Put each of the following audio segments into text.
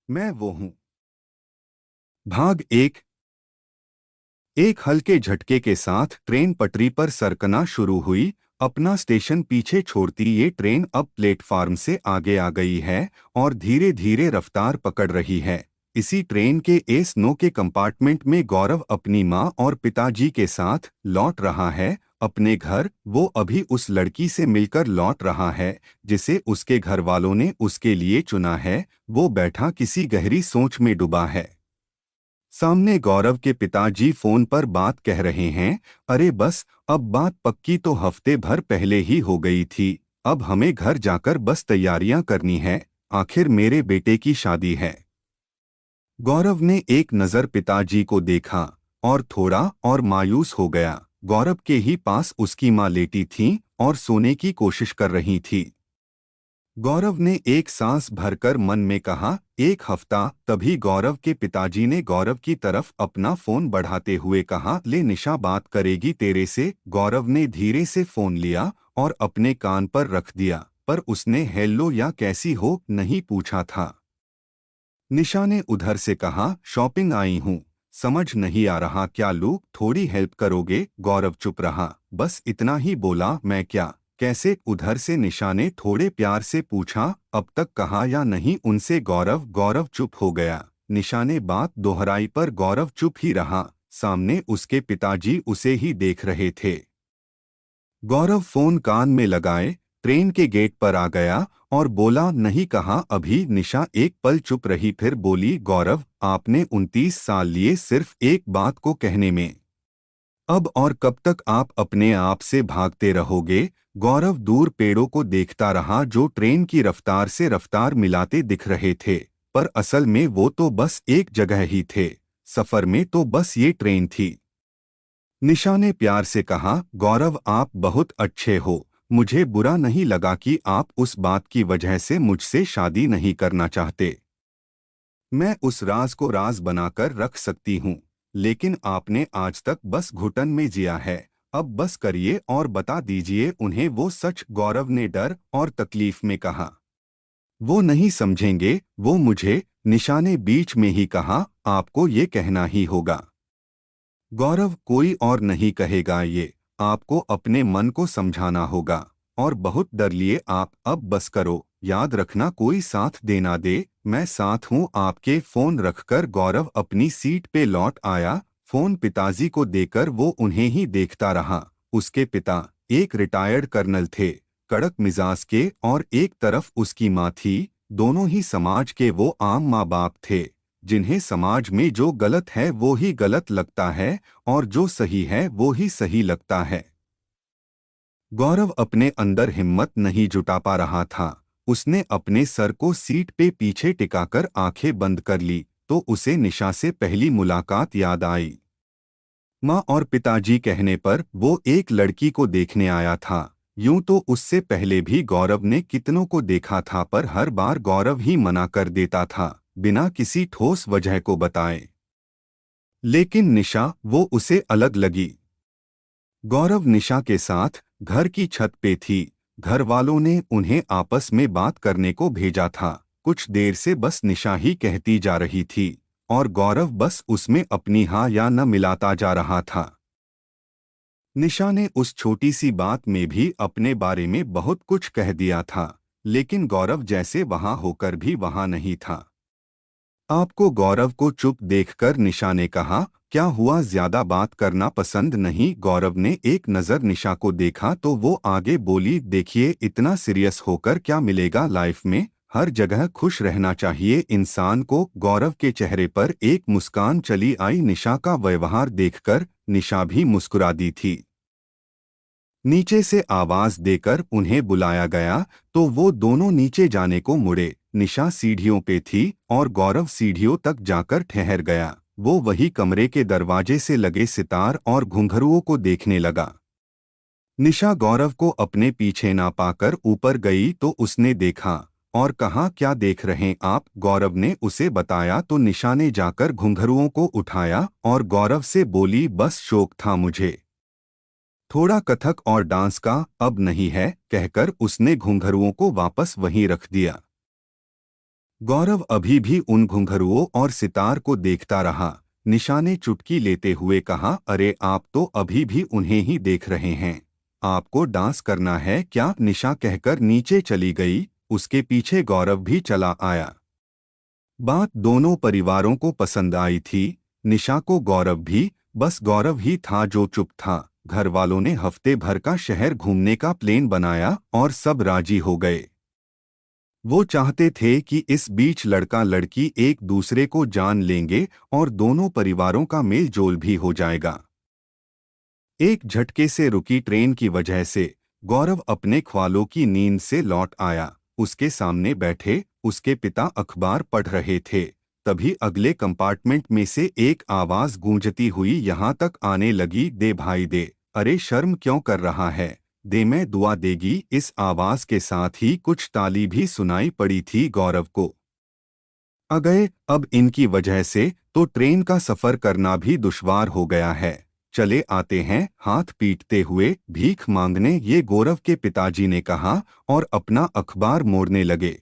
मैं वो हूं। भाग एक। एक हल्के झटके के साथ ट्रेन पटरी पर सरकना शुरू हुई। अपना स्टेशन पीछे छोड़ती ये ट्रेन अब प्लेटफार्म से आगे आ गई है और धीरे धीरे रफ्तार पकड़ रही है। इसी ट्रेन के एस नो के कंपार्टमेंट में गौरव अपनी माँ और पिताजी के साथ लौट रहा है अपने घर। वो अभी उस लड़की से मिलकर लौट रहा है जिसे उसके घर वालों ने उसके लिए चुना है। वो बैठा किसी गहरी सोच में डूबा है। सामने गौरव के पिताजी फोन पर बात कह रहे हैं। अरे बस, अब बात पक्की तो हफ्ते भर पहले ही हो गई थी। अब हमें घर जाकर बस तैयारियां करनी है। आखिर मेरे बेटे की शादी है। गौरव ने एक नज़र पिताजी को देखा और थोड़ा और मायूस हो गया। गौरव के ही पास उसकी माँ लेटी थी और सोने की कोशिश कर रही थी। गौरव ने एक सांस भरकर मन में कहा, एक हफ्ता। तभी गौरव के पिताजी ने गौरव की तरफ अपना फोन बढ़ाते हुए कहा, ले निशा बात करेगी तेरे से। गौरव ने धीरे से फोन लिया और अपने कान पर रख दिया, पर उसने हेलो या कैसी हो नहीं पूछा था। निशा ने उधर से कहा, शॉपिंग आई हूँ, समझ नहीं आ रहा क्या लूं, थोड़ी हेल्प करोगे। गौरव चुप रहा, बस इतना ही बोला, मैं क्या, कैसे। उधर से निशा ने थोड़े प्यार से पूछा, अब तक कहा या नहीं उनसे। गौरव गौरव चुप हो गया। निशा ने बात दोहराई पर गौरव चुप ही रहा। सामने उसके पिताजी उसे ही देख रहे थे। गौरव फोन कान में लगाए ट्रेन के गेट पर आ गया और बोला, नहीं कहा अभी। निशा एक पल चुप रही, फिर बोली, गौरव आपने 29 साल लिए सिर्फ एक बात को कहने में। अब और कब तक आप अपने आप से भागते रहोगे। गौरव दूर पेड़ों को देखता रहा जो ट्रेन की रफ्तार से रफ्तार मिलाते दिख रहे थे, पर असल में वो तो बस एक जगह ही थे। सफर में तो बस ये ट्रेन थी। निशा ने प्यार से कहा, गौरव आप बहुत अच्छे हो। मुझे बुरा नहीं लगा कि आप उस बात की वजह से मुझसे शादी नहीं करना चाहते। मैं उस राज को राज बनाकर रख सकती हूँ, लेकिन आपने आज तक बस घुटन में जिया है। अब बस करिए और बता दीजिए उन्हें वो सच। गौरव ने डर और तकलीफ में कहा, वो नहीं समझेंगे, वो मुझे। निशा ने बीच में ही कहा, आपको ये कहना ही होगा। गौरव कोई और नहीं कहेगा ये, आपको अपने मन को समझाना होगा। और बहुत डर लिए आप, अब बस करो। याद रखना कोई साथ देना दे, मैं साथ हूँ आपके। फोन रखकर गौरव अपनी सीट पे लौट आया। फोन पिताजी को देकर वो उन्हें ही देखता रहा। उसके पिता एक रिटायर्ड कर्नल थे, कड़क मिजाज के, और एक तरफ उसकी माँ थी। दोनों ही समाज के वो आम माँ बाप थे जिन्हें समाज में जो गलत है वो ही गलत लगता है और जो सही है वो ही सही लगता है। गौरव अपने अंदर हिम्मत नहीं जुटा पा रहा था। उसने अपने सर को सीट पे पीछे टिकाकर आंखें बंद कर ली तो उसे निशा से पहली मुलाकात याद आई। माँ और पिताजी कहने पर वो एक लड़की को देखने आया था। यूं तो उससे पहले भी गौरव ने कितनों को देखा था, पर हर बार गौरव ही मना कर देता था बिना किसी ठोस वजह को बताए। लेकिन निशा, वो उसे अलग लगी। गौरव निशा के साथ घर की छत पे थी। घर वालों ने उन्हें आपस में बात करने को भेजा था। कुछ देर से बस निशा ही कहती जा रही थी और गौरव बस उसमें अपनी हाँ या न मिलाता जा रहा था। निशा ने उस छोटी सी बात में भी अपने बारे में बहुत कुछ कह दिया था, लेकिन गौरव जैसे वहां होकर भी वहां नहीं था। आपको गौरव को चुप देखकर निशा ने कहा, क्या हुआ, ज्यादा बात करना पसंद नहीं। गौरव ने एक नज़र निशा को देखा तो वो आगे बोली, देखिए इतना सीरियस होकर क्या मिलेगा लाइफ में। हर जगह खुश रहना चाहिए इंसान को। गौरव के चेहरे पर एक मुस्कान चली आई। निशा का व्यवहार देखकर निशा भी मुस्कुरा दी थी। नीचे से आवाज देकर उन्हें बुलाया गया तो वो दोनों नीचे जाने को मुड़े। निशा सीढ़ियों पे थी और गौरव सीढ़ियों तक जाकर ठहर गया। वो वही कमरे के दरवाजे से लगे सितार और घुंघरुओं को देखने लगा। निशा गौरव को अपने पीछे ना पाकर ऊपर गई तो उसने देखा और कहा, क्या देख रहे आप। गौरव ने उसे बताया तो निशा ने जाकर घुंघरुओं को उठाया और गौरव से बोली, बस शौक था मुझे थोड़ा कथक और डांस का, अब नहीं है। कहकर उसने घुंघरुओं को वापस वहीं रख दिया। गौरव अभी भी उन घुंघरुओं और सितार को देखता रहा। निशा ने चुटकी लेते हुए कहा, अरे आप तो अभी भी उन्हें ही देख रहे हैं। आपको डांस करना है क्या? निशा कहकर नीचे चली गई। उसके पीछे गौरव भी चला आया। बात दोनों परिवारों को पसंद आई थी। निशा को गौरव भी, बस गौरव ही था जो चुप था। घर वालों ने हफ्ते भर का शहर घूमने का प्लान बनाया और सब राजी हो गए। वो चाहते थे कि इस बीच लड़का लड़की एक दूसरे को जान लेंगे और दोनों परिवारों का मेल जोल भी हो जाएगा। एक झटके से रुकी ट्रेन की वजह से गौरव अपने ख्वालों की नींद से लौट आया। उसके सामने बैठे उसके पिता अखबार पढ़ रहे थे। तभी अगले कंपार्टमेंट में से एक आवाज गूंजती हुई यहाँ तक आने लगी, दे भाई दे, अरे शर्म क्यों कर रहा है, दे मैं दुआ देगी। इस आवाज के साथ ही कुछ ताली भी सुनाई पड़ी थी गौरव को। अगए अब इनकी वजह से तो ट्रेन का सफर करना भी दुश्वार हो गया है। चले आते हैं, हाथ पीटते हुए भीख मांगने, ये गौरव के पिताजी ने कहा और अपना अखबार मोड़ने लगे।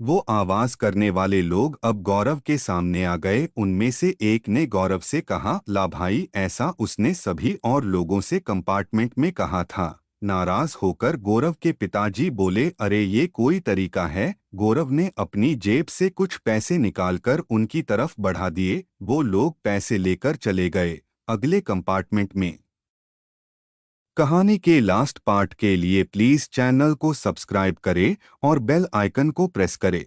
वो आवाज करने वाले लोग अब गौरव के सामने आ गए। उनमें से एक ने गौरव से कहा, ला भाई, ऐसा उसने सभी और लोगों से कंपार्टमेंट में कहा था। नाराज होकर गौरव के पिताजी बोले, अरे ये कोई तरीका है? गौरव ने अपनी जेब से कुछ पैसे निकालकर उनकी तरफ बढ़ा दिए। वो लोग पैसे लेकर चले गए। अगले कंपार्टमेंट में। कहानी के लास्ट पार्ट के लिए प्लीज चैनल को सब्सक्राइब करें और बेल आइकन को प्रेस करें।